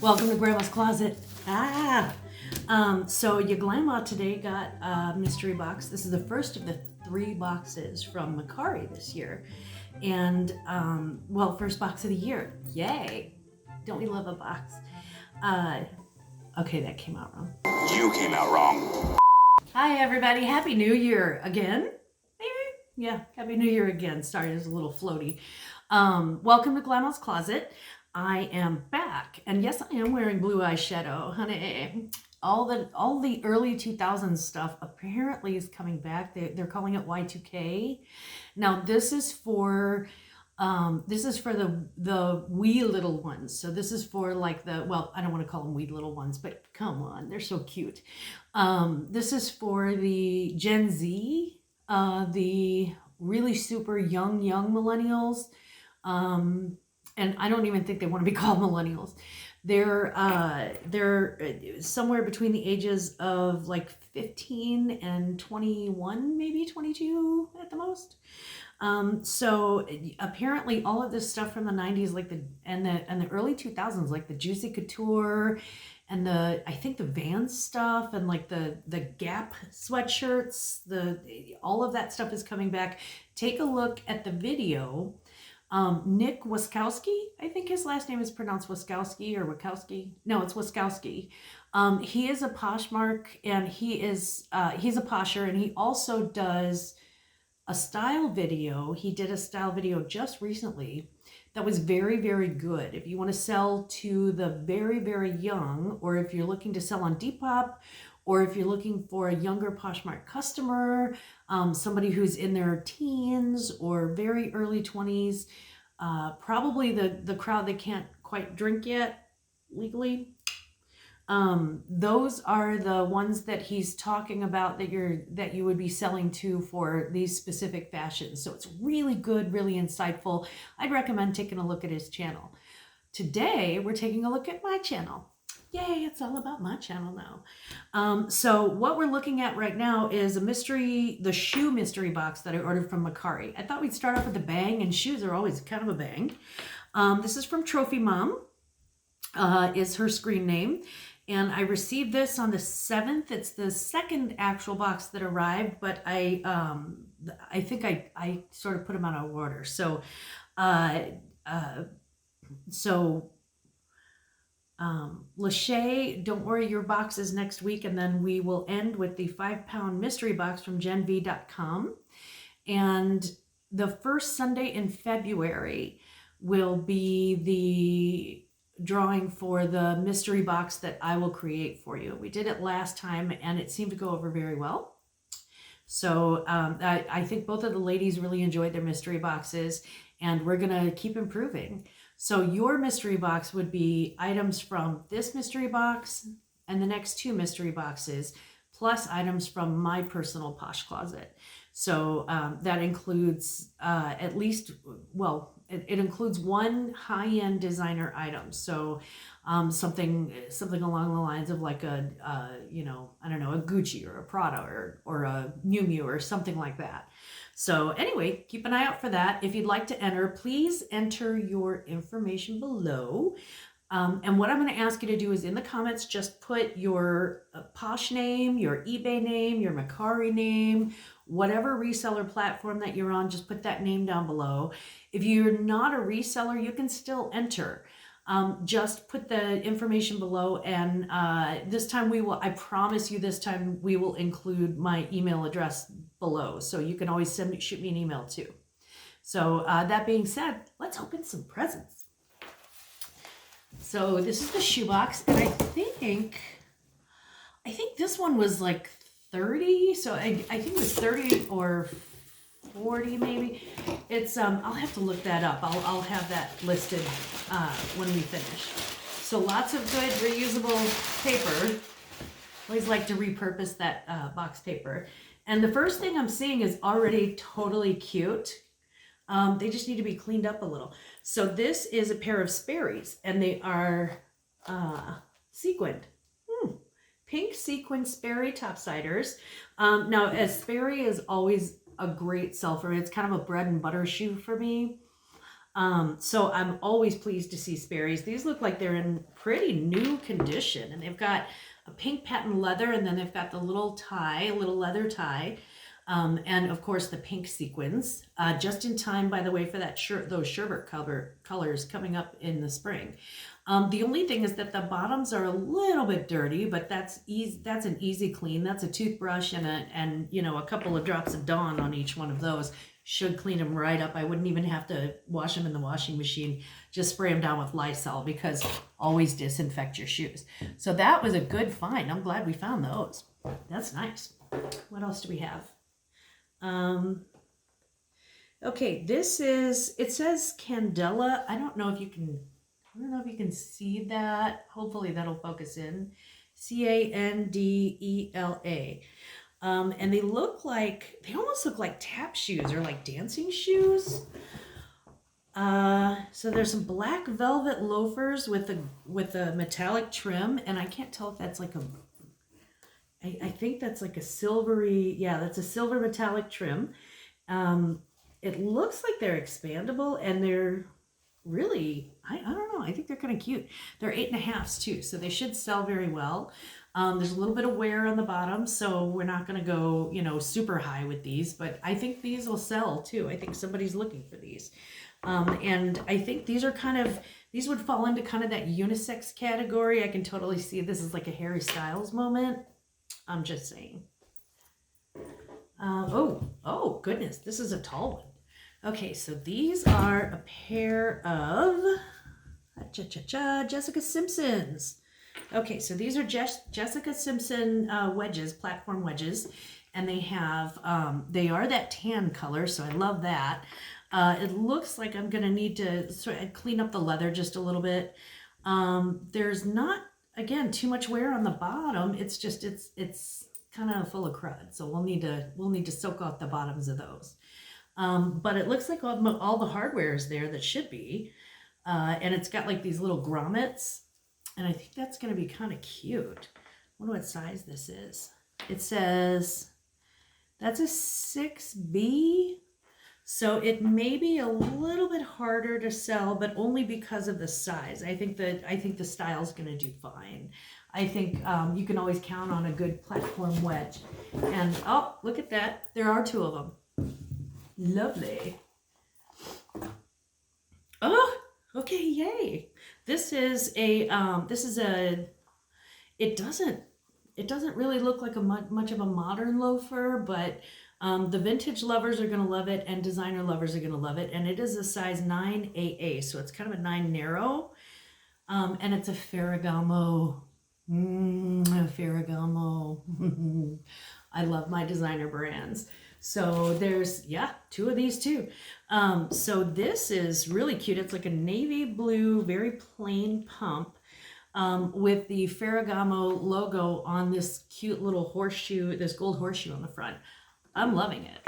Welcome to Grandma's Closet. So your Glamma today got a mystery box. This is the first of the 3 boxes from Mercari this year. And, first box of the year. Yay! Don't we love a box? Okay, that came out wrong. You came out wrong. Hi, everybody. Happy New Year again. Maybe? Yeah, Happy New Year again. Sorry, it was a little floaty. Welcome to Grandma's Closet. I am back, and yes, I am wearing blue eyeshadow, honey. All the early 2000s stuff apparently is coming back. They're calling it Y2K. Now this is for the wee little ones. So this is for like I don't want to call them wee little ones, but come on, they're so cute. This is for the Gen Z, the really super young millennials. And I don't even think they want to be called millennials. They're somewhere between the ages of like 15 and 21, maybe 22 at the most. So apparently all of this stuff from the 90s, like the early 2000s, like the Juicy Couture and I think the Vans stuff and like the Gap sweatshirts, all of that stuff is coming back. Take a look at the video. Nick Waskowski, I think his last name is pronounced Waskowski or Wachowski. No, it's Waskowski. He is a Poshmark, and he's a posher, and he also does a style video. He did a style video just recently that was very, very good. If you want to sell to the very, very young, or if you're looking to sell on Depop, or if you're looking for a younger Poshmark customer, somebody who's in their teens or very early 20s, probably the crowd that can't quite drink yet legally. Those are the ones that he's talking about that you would be selling to for these specific fashions. So it's really good, really insightful. I'd recommend taking a look at his channel. Today, we're taking a look at my channel. Yay, it's all about my channel now. So what we're looking at right now is the shoe mystery box that I ordered from Mercari. I thought we'd start off with a bang, and shoes are always kind of a bang. This is from Trophy Mom, is her screen name. And I received this on the 7th. It's the second actual box that arrived, but I think I sort of put them out of order. So, Lachey, don't worry, your box is next week, and then we will end with the 5-pound mystery box from genv.com. And the first Sunday in February will be the drawing for the mystery box that I will create for you. We did it last time, and it seemed to go over very well. So I think both of the ladies really enjoyed their mystery boxes, and we're going to keep improving. So your mystery box would be items from this mystery box and the next 2 mystery boxes, plus items from my personal Posh Closet. So that includes it includes one high-end designer item. So something along the lines of like a Gucci or a Prada or a Miu Miu or something like that. So anyway, keep an eye out for that. If you'd like to enter, please enter your information below. And what I'm going to ask you to do is in the comments, just put your Posh name, your eBay name, your Mercari name, whatever reseller platform that you're on, just put that name down below. If you're not a reseller, you can still enter. Just put the information below, and this time I promise you this time we will include my email address below. So you can always shoot me an email too. So that being said, let's open some presents. So this is the shoebox, and I think this one was like 30. So I think it was 30 or 40 maybe. It's I'll have to look that up. I'll have that listed when we finish. So lots of good reusable paper. Always like to repurpose that box paper. And the first thing I'm seeing is already totally cute. They just need to be cleaned up a little. So this is a pair of Sperry's, and they are sequined. Pink sequin Sperry topsiders. Now, as Sperry is always a great sell for me. It's kind of a bread and butter shoe for me. So I'm always pleased to see Sperry's. These look like they're in pretty new condition, and they've got a pink patent leather, and then they've got the little tie, a little leather tie, and of course the pink sequins. Just in time, by the way, for that those sherbet colors coming up in the spring. The only thing is that the bottoms are a little bit dirty, but that's easy. That's an easy clean. That's a toothbrush and you know, a couple of drops of Dawn on each one of those should clean them right up. I wouldn't even have to wash them in the washing machine. Just spray them down with Lysol, because always disinfect your shoes. So that was a good find. I'm glad we found those. That's nice. What else do we have? Okay, this is, it says Candela. I don't know if you can see that. Hopefully that'll focus in. Candela. And they almost look like tap shoes or like dancing shoes. So there's some black velvet loafers with a metallic trim, and I can't tell if that's like I think that's like a silvery, yeah, that's a silver metallic trim. It looks like they're expandable, and they're really, I don't know, I think they're kind of cute. They're 8.5s too, so they should sell very well. There's a little bit of wear on the bottom, so we're not going to go, you know, super high with these, but I think these will sell too. I think somebody's looking for these. And I think these would fall into kind of that unisex category. I can totally see this is like a Harry Styles moment. I'm just saying. Oh goodness, this is a tall one. Okay, so these are a pair of Jessica Simpsons. Okay, so these are Jessica Simpson wedges, platform wedges, and they have they are that tan color, so I love that. It looks like I'm gonna need to sort of clean up the leather just a little bit. There's not, again, too much wear on the bottom. It's just it's kind of full of crud, so we'll need to soak off the bottoms of those. But it looks like all the hardware is there that should be, and it's got like these little grommets, and I think that's going to be kind of cute. I wonder what size this is. It says that's a 6B, so it may be a little bit harder to sell, but only because of the size. I think the style's going to do fine. I think you can always count on a good platform wedge. And oh, look at that! There are 2 of them. Lovely. Oh, okay, yay. This is a it doesn't really look like much of a modern loafer, but the vintage lovers are going to love it, and designer lovers are going to love it. And it is a size 9AA, so it's kind of a 9 narrow, and it's a Ferragamo. Ferragamo. I love my designer brands. So there's, 2 of these too. So this is really cute. It's like a navy blue, very plain pump, with the Ferragamo logo on this cute little horseshoe, this gold horseshoe on the front. I'm loving it.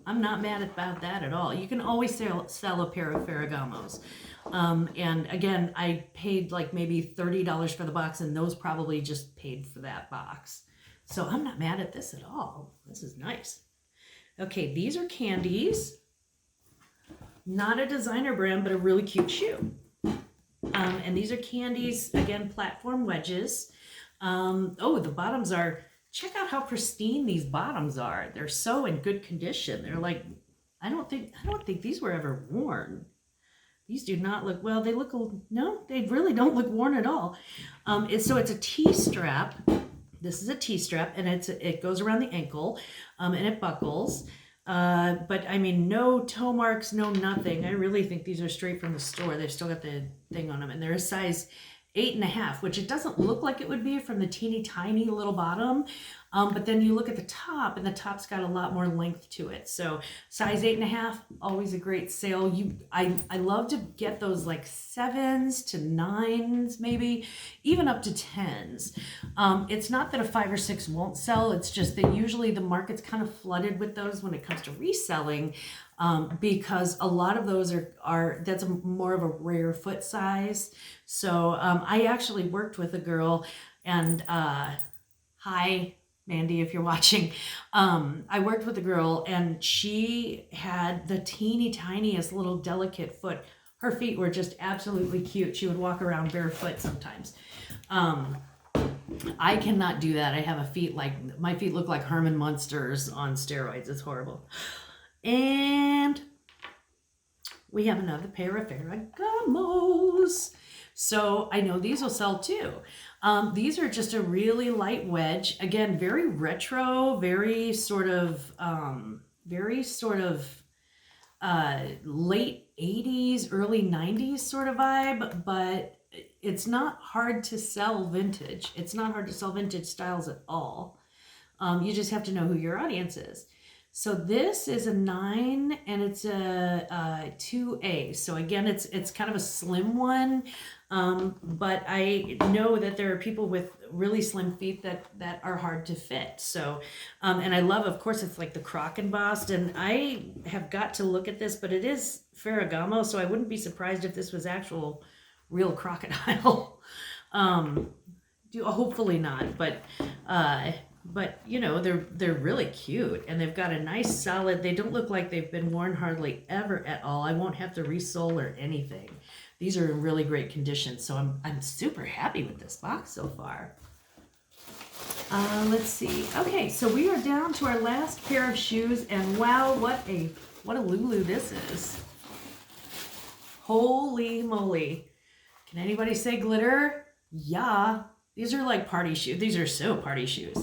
I'm not mad about that at all. You can always sell a pair of Ferragamos. And again, I paid like maybe $30 for the box, and those probably just paid for that box. So I'm not mad at this at all. This is nice. Okay, these are Candies. Not a designer brand, but a really cute shoe. And these are Candies, again, platform wedges. The bottoms are, check out how pristine these bottoms are. They're so in good condition. They're like, I don't think these were ever worn. These do not look, well, they look, no, they really don't look worn at all. So it's a T-strap. This is a T-strap, and it goes around the ankle, and it buckles. But I mean, no toe marks, no nothing. I really think these are straight from the store. They've still got the thing on them, and they're a size 8.5, which it doesn't look like it would be from the teeny tiny little bottom. But then you look at the top, and the top's got a lot more length to it. So size 8.5, always a great sale. I love to get those like 7s to 9s, maybe even up to 10s. It's not that a 5 or 6 won't sell. It's just that usually the market's kind of flooded with those when it comes to reselling. Because a lot of those that's more of a rare foot size. So I actually worked with a girl, and hi Mandy, if you're watching, I worked with a girl, and she had the teeny tiniest little delicate foot, her feet were just absolutely cute. She would walk around barefoot sometimes. I cannot do that. I have my feet look like Herman Munsters on steroids. It's horrible. And we have another pair of Ferragamos. So I know these will sell too. These are just a really light wedge. Again, very retro, very sort of late 80s, early 90s sort of vibe, but it's not hard to sell vintage. It's not hard to sell vintage styles at all. You just have to know who your audience is. So this is a 9 and it's a 2A. So again, it's kind of a slim one, but I know that there are people with really slim feet that are hard to fit. So, and I love, of course, it's like the croc embossed, and I have got to look at this, but it is Ferragamo, so I wouldn't be surprised if this was actual real crocodile. Hopefully not, but you know, they're really cute, and they've got a nice solid, they don't look like they've been worn hardly ever at all. I won't have to resole or anything. These are in really great condition, so I'm super happy with this box so far. Let's see. Okay, so we are down to our last pair of shoes, and wow, what a Lulu this is. Holy moly. Can anybody say glitter? Yeah. These are like party shoes. These are so party shoes.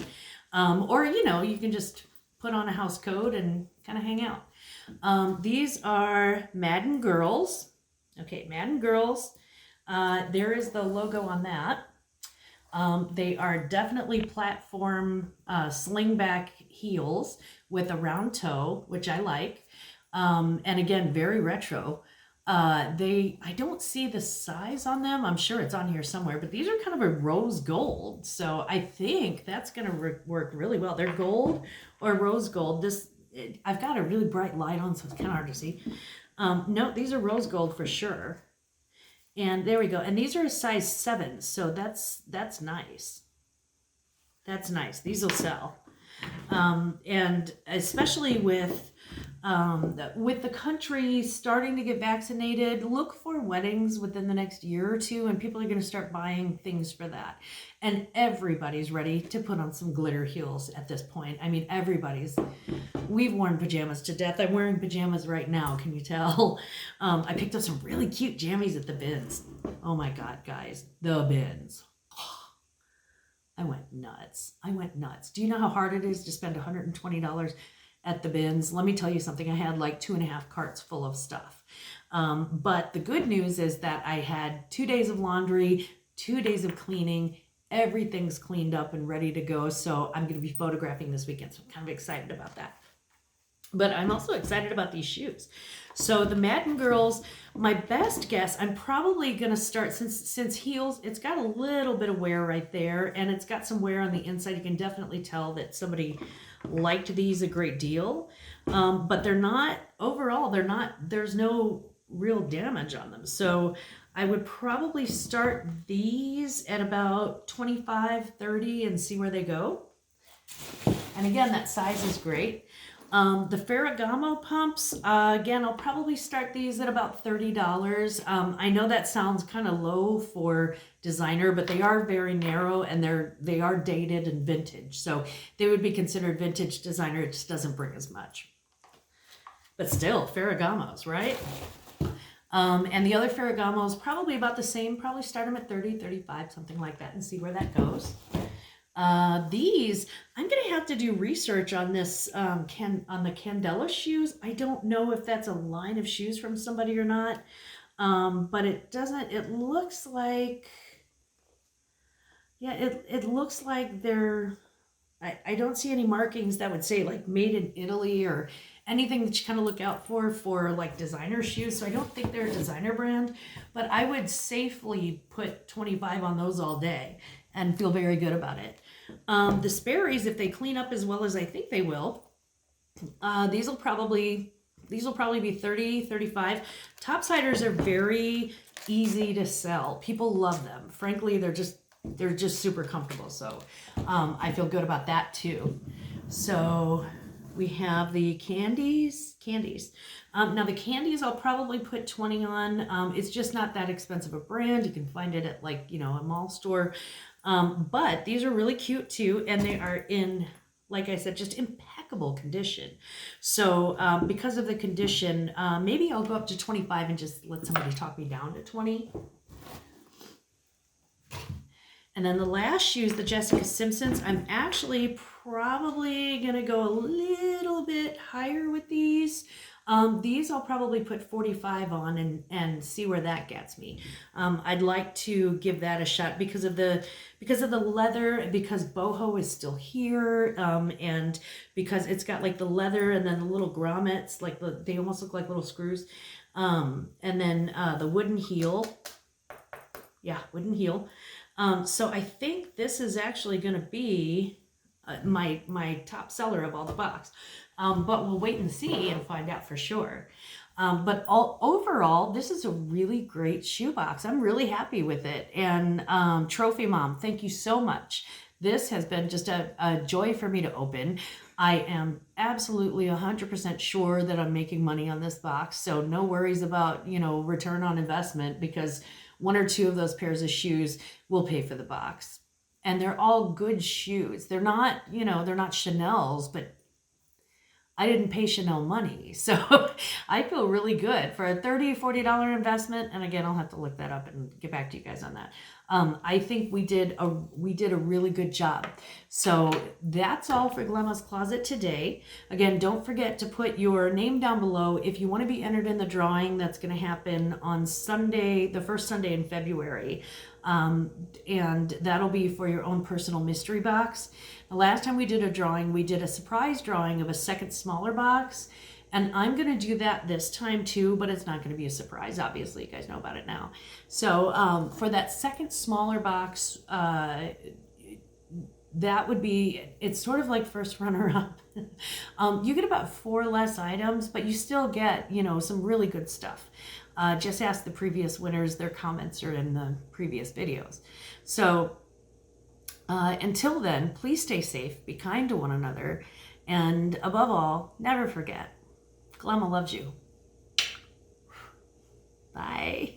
Or, you know, you can just put on a house coat and kind of hang out. These are Madden Girls. Okay, Madden Girls. There is the logo on that. They are definitely platform slingback heels with a round toe, which I like. And again, very retro. I don't see the size on them. I'm sure it's on here somewhere, but these are kind of a rose gold. So I think that's going to work really well. They're gold or rose gold. I've got a really bright light on, so it's kind of hard to see. No, these are rose gold for sure. And there we go. And these are a size 7. So that's nice. That's nice. These will sell. And especially with the country starting to get vaccinated, look for weddings within the next year or two, and people are going to start buying things for that. And everybody's ready to put on some glitter heels at this point. I mean, we've worn pajamas to death. I'm wearing pajamas right now. Can you tell? I picked up some really cute jammies at the bins. Oh my God, guys, the bins. I went nuts. Do you know how hard it is to spend $120 at the bins? Let me tell you something. I had like 2.5 carts full of stuff. But the good news is that I had 2 days of laundry, 2 days of cleaning. Everything's cleaned up and ready to go. So I'm going to be photographing this weekend. So I'm kind of excited about that. But I'm also excited about these shoes. So the Madden Girls, my best guess, I'm probably going to start, since heels, it's got a little bit of wear right there, and it's got some wear on the inside. You can definitely tell that somebody liked these a great deal. But they're not, overall, there's no real damage on them. So I would probably start these at about 25, 30 and see where they go. And again, that size is great. The Ferragamo pumps, again, I'll probably start these at about $30. I know that sounds kind of low for designer, but they are very narrow, and they are dated and vintage. So they would be considered vintage designer. It just doesn't bring as much. But still, Ferragamos, right? And the other Ferragamos, probably about the same. Probably start them at 30, 35, something like that, and see where that goes. These, I'm going to have to do research on this, on the Candela shoes. I don't know if that's a line of shoes from somebody or not. But it looks like, yeah, it looks like they're, I don't see any markings that would say like made in Italy or anything that you kind of look out for like designer shoes. So I don't think they're a designer brand, but I would safely put 25 on those all day and feel very good about it. The Sperry's, if they clean up as well as I think they will, these will probably be 30, 35. Topsiders are very easy to sell. People love them. Frankly, they're just super comfortable. So I feel good about that too. So We have the candies. Now the candies I'll probably put 20 on. It's just not that expensive a brand. You can find it at like, you know, a mall store. But these are really cute too, and they are in, like I said, just impeccable condition. So because of the condition, maybe I'll go up to 25 and just let somebody talk me down to 20. And then the last shoes, the Jessica Simpsons, I'm actually probably going to go a little bit higher with these. These I'll probably put 45 on and see where that gets me. I'd like to give that a shot because of the leather, because boho is still here, and because it's got like the leather and then the little grommets, like they almost look like little screws, and then the wooden heel. Yeah, wooden heel. So I think this is actually going to be my top seller of all the box. But we'll wait and see and find out for sure. But overall, this is a really great shoebox. I'm really happy with it. And Trophy Mom, thank you so much. This has been just a joy for me to open. I am absolutely 100% sure that I'm making money on this box. So no worries about, you know, return on investment, because one or two of those pairs of shoes will pay for the box. And they're all good shoes. They're not, you know, they're not Chanel's, but I didn't pay Chanel money. So I feel really good for a $30, $40 investment. And again, I'll have to look that up and get back to you guys on that. I think we did a really good job. So that's all for Glamma's Closet today. Again, don't forget to put your name down below if you want to be entered in the drawing that's going to happen on Sunday, the first Sunday in February. And that'll be for your own personal mystery box. The last time we did a drawing, we did a surprise drawing of a second smaller box. And I'm going to do that this time too, but it's not going to be a surprise. Obviously, you guys know about it now. So for that second smaller box, that would be, it's sort of like first runner-up. You get about 4 less items, but you still get, you know, some really good stuff. Just ask the previous winners. Their comments are in the previous videos. So until then, please stay safe, be kind to one another, and above all, never forget, Glamma loves you. Bye.